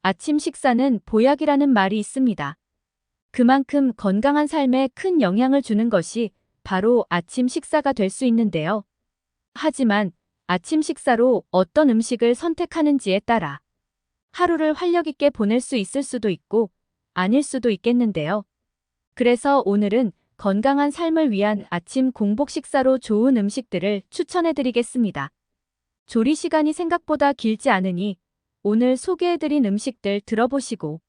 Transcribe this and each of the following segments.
아침 식사는 보약이라는 말이 있습니다. 그만큼 건강한 삶에 큰 영향을 주는 것이 바로 아침 식사가 될 수 있는데요. 하지만 아침 식사로 어떤 음식을 선택하는지에 따라 하루를 활력 있게 보낼 수 있을 수도 있고 아닐 수도 있겠는데요. 그래서 오늘은 건강한 삶을 위한 아침 공복 식사로 좋은 음식들을 추천해 드리겠습니다. 조리 시간이 생각보다 길지 않으니 오늘 소개해드린 음식들 들어보시고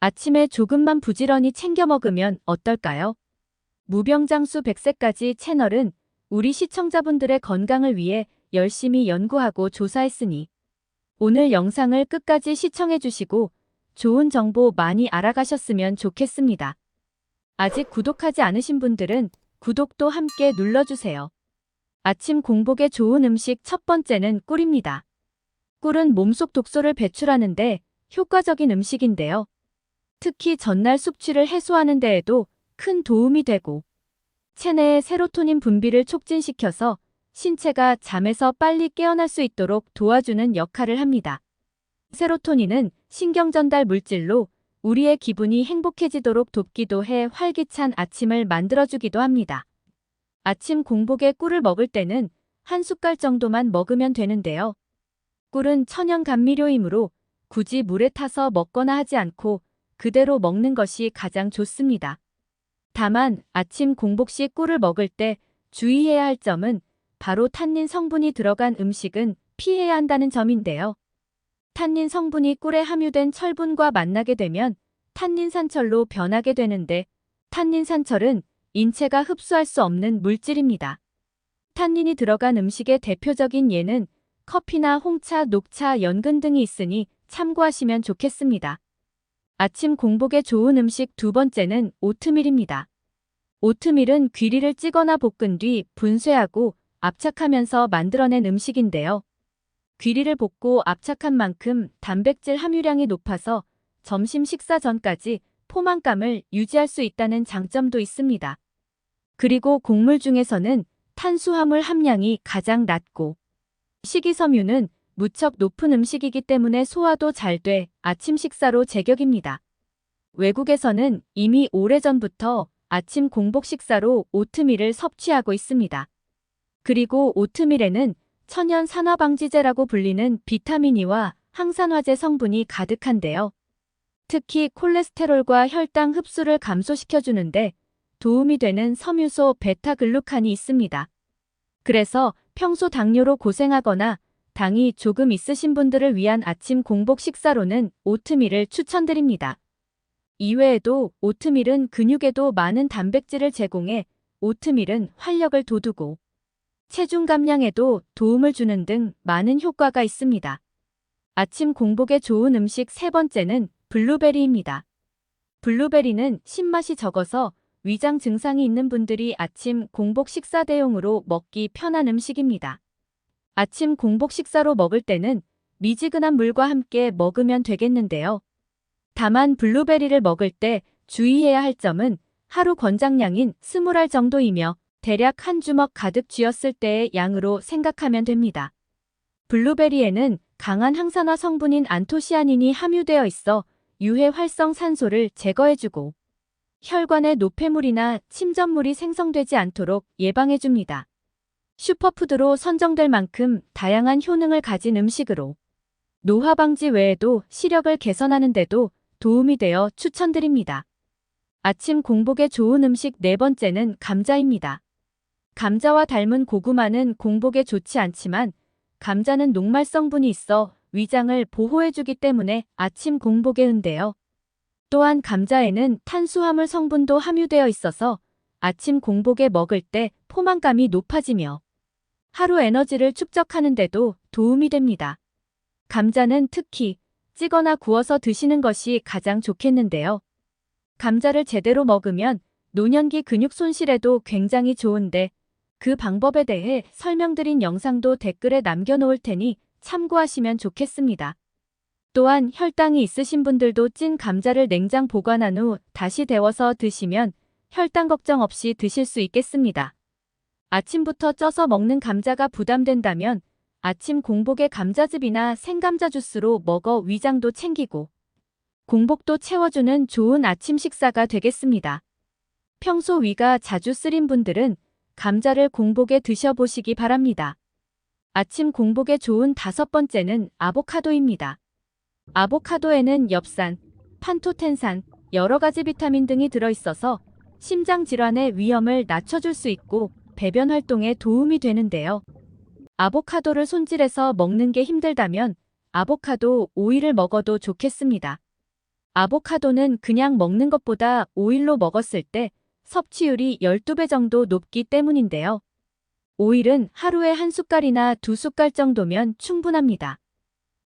아침에 조금만 부지런히 챙겨 먹으면 어떨까요? 무병장수 100세까지 채널은 우리 시청자분들의 건강을 위해 열심히 연구하고 조사했으니 오늘 영상을 끝까지 시청해 주시고 좋은 정보 많이 알아가셨으면 좋겠습니다. 아직 구독하지 않으신 분들은 구독도 함께 눌러주세요. 아침 공복에 좋은 음식 첫 번째는 꿀입니다. 꿀은 몸속 독소를 배출하는데 효과적인 음식인데요. 특히 전날 숙취를 해소하는 데에도 큰 도움이 되고 체내의 세로토닌 분비를 촉진시켜서 신체가 잠에서 빨리 깨어날 수 있도록 도와주는 역할을 합니다. 세로토닌은 신경전달 물질로 우리의 기분이 행복해지도록 돕기도 해 활기찬 아침을 만들어주기도 합니다. 아침 공복에 꿀을 먹을 때는 한 숟갈 정도만 먹으면 되는데요. 꿀은 천연 감미료이므로 굳이 물에 타서 먹거나 하지 않고 그대로 먹는 것이 가장 좋습니다. 다만 아침 공복 시 꿀을 먹을 때 주의해야 할 점은 바로 탄닌 성분이 들어간 음식은 피해야 한다는 점인데요. 탄닌 성분이 꿀에 함유된 철분과 만나게 되면 탄닌산철로 변하게 되는데 탄닌산철은 인체가 흡수할 수 없는 물질입니다. 탄닌이 들어간 음식의 대표적인 예는 커피나 홍차, 녹차, 연근 등이 있으니 참고하시면 좋겠습니다. 아침 공복에 좋은 음식 두 번째는 오트밀입니다. 오트밀은 귀리를 찌거나 볶은 뒤 분쇄하고 압착하면서 만들어낸 음식인데요. 귀리를 볶고 압착한 만큼 단백질 함유량이 높아서 점심 식사 전까지 포만감을 유지할 수 있다는 장점도 있습니다. 그리고 곡물 중에서는 탄수화물 함량이 가장 낮고 식이섬유는 무척 높은 음식이기 때문에 소화도 잘 돼 아침 식사로 제격입니다. 외국에서는 이미 오래전부터 아침 공복 식사로 오트밀을 섭취하고 있습니다. 그리고 오트밀에는 천연 산화방지제라고 불리는 비타민 E와 항산화제 성분이 가득한데요. 특히 콜레스테롤과 혈당 흡수를 감소시켜주는데 도움이 되는 섬유소 베타글루칸이 있습니다. 그래서 평소 당뇨로 고생하거나 당이 조금 있으신 분들을 위한 아침 공복 식사로는 오트밀을 추천드립니다. 이외에도 오트밀은 근육에도 많은 단백질을 제공해 오트밀은 활력을 돋우고 체중 감량에도 도움을 주는 등 많은 효과가 있습니다. 아침 공복에 좋은 음식 세 번째는 블루베리입니다. 블루베리는 신맛이 적어서 위장 증상이 있는 분들이 아침 공복 식사 대용으로 먹기 편한 음식입니다. 아침 공복 식사로 먹을 때는 미지근한 물과 함께 먹으면 되겠는데요. 다만 블루베리를 먹을 때 주의해야 할 점은 하루 권장량인 20알 정도이며 대략 한 주먹 가득 쥐었을 때의 양으로 생각하면 됩니다. 블루베리에는 강한 항산화 성분인 안토시아닌이 함유되어 있어 유해 활성 산소를 제거해주고 혈관에 노폐물이나 침전물이 생성되지 않도록 예방해줍니다. 슈퍼푸드로 선정될 만큼 다양한 효능을 가진 음식으로 노화 방지 외에도 시력을 개선하는 데도 도움이 되어 추천드립니다. 아침 공복에 좋은 음식 네 번째는 감자입니다. 감자와 닮은 고구마는 공복에 좋지 않지만 감자는 녹말 성분이 있어 위장을 보호해주기 때문에 아침 공복에 은대요. 또한 감자에는 탄수화물 성분도 함유되어 있어서 아침 공복에 먹을 때 포만감이 높아지며 하루 에너지를 축적하는 데도 도움이 됩니다. 감자는 특히 찌거나 구워서 드시는 것이 가장 좋겠는데요. 감자를 제대로 먹으면 노년기 근육 손실에도 굉장히 좋은데 그 방법에 대해 설명드린 영상도 댓글에 남겨놓을 테니 참고하시면 좋겠습니다. 또한 혈당이 있으신 분들도 찐 감자를 냉장 보관한 후 다시 데워서 드시면 혈당 걱정 없이 드실 수 있겠습니다. 아침부터 쪄서 먹는 감자가 부담된다면 아침 공복에 감자즙이나 생감자 주스로 먹어 위장도 챙기고 공복도 채워주는 좋은 아침 식사가 되겠습니다. 평소 위가 자주 쓰린 분들은 감자를 공복에 드셔보시기 바랍니다. 아침 공복에 좋은 5번째는 아보카도입니다. 아보카도에는 엽산, 판토텐산, 여러 가지 비타민 등이 들어있어서 심장 질환의 위험을 낮춰줄 수 있고 배변 활동에 도움이 되는데요. 아보카도를 손질해서 먹는 게 힘들다면 아보카도 오일을 먹어도 좋겠습니다. 아보카도는 그냥 먹는 것보다 오일로 먹었을 때 섭취율이 12배 정도 높기 때문인데요. 오일은 하루에 1숟갈이나 2숟갈 정도면 충분합니다.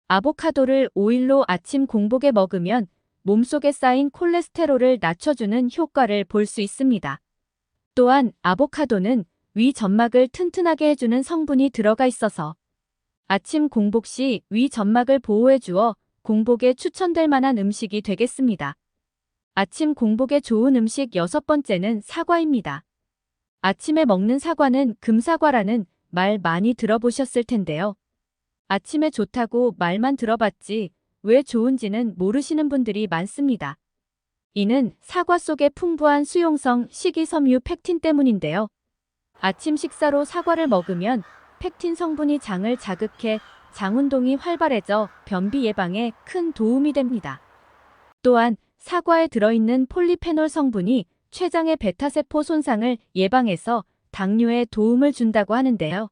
아보카도를 오일로 아침 공복에 먹으면 몸속에 쌓인 콜레스테롤을 낮춰주는 효과를 볼 수 있습니다. 또한 아보카도는 위 점막을 튼튼하게 해주는 성분이 들어가 있어서 아침 공복 시 위 점막을 보호해 주어 공복에 추천될 만한 음식이 되겠습니다. 아침 공복에 좋은 음식 6번째는 사과입니다. 아침에 먹는 사과는 금사과라는 말 많이 들어보셨을 텐데요. 아침에 좋다고 말만 들어봤지 왜 좋은지는 모르시는 분들이 많습니다. 이는 사과 속의 풍부한 수용성 식이섬유 팩틴 때문인데요. 아침 식사로 사과를 먹으면 팩틴 성분이 장을 자극해 장 운동이 활발해져 변비 예방에 큰 도움이 됩니다. 또한 사과에 들어있는 폴리페놀 성분이 췌장의 베타세포 손상을 예방해서 당뇨에 도움을 준다고 하는데요.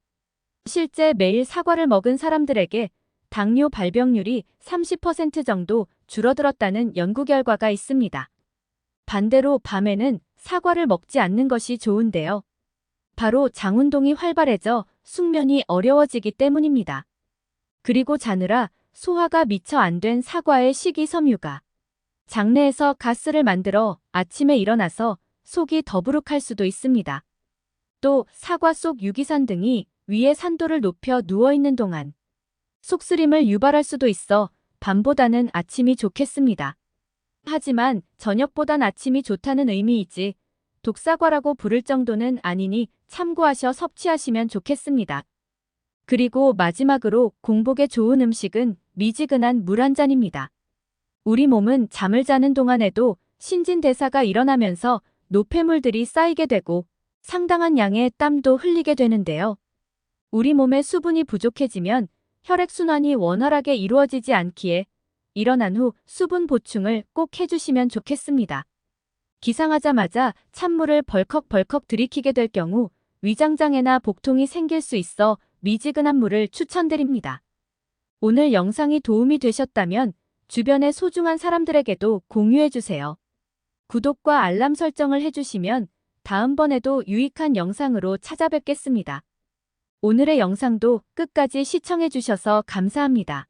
실제 매일 사과를 먹은 사람들에게 당뇨 발병률이 30% 정도 줄어들었다는 연구 결과가 있습니다. 반대로 밤에는 사과를 먹지 않는 것이 좋은데요. 바로 장 운동이 활발해져 숙면이 어려워지기 때문입니다. 그리고 자느라 소화가 미처 안 된 사과의 식이섬유가 장내에서 가스를 만들어 아침에 일어나서 속이 더부룩할 수도 있습니다. 또 사과 속 유기산 등이 위의 산도를 높여 누워있는 동안 속쓰림을 유발할 수도 있어 밤보다는 아침이 좋겠습니다. 하지만 저녁보단 아침이 좋다는 의미이지 독사과라고 부를 정도는 아니니 참고하셔 섭취하시면 좋겠습니다. 그리고 마지막으로 공복에 좋은 음식은 미지근한 물 한 잔입니다. 우리 몸은 잠을 자는 동안에도 신진대사가 일어나면서 노폐물들이 쌓이게 되고 상당한 양의 땀도 흘리게 되는데요. 우리 몸에 수분이 부족해지면 혈액순환이 원활하게 이루어지지 않기에 일어난 후 수분 보충을 꼭 해주시면 좋겠습니다. 기상하자마자 찬물을 벌컥벌컥 들이키게 될 경우 위장장애나 복통이 생길 수 있어 미지근한 물을 추천드립니다. 오늘 영상이 도움이 되셨다면 주변의 소중한 사람들에게도 공유해주세요. 구독과 알람 설정을 해주시면 다음번에도 유익한 영상으로 찾아뵙겠습니다. 오늘의 영상도 끝까지 시청해주셔서 감사합니다.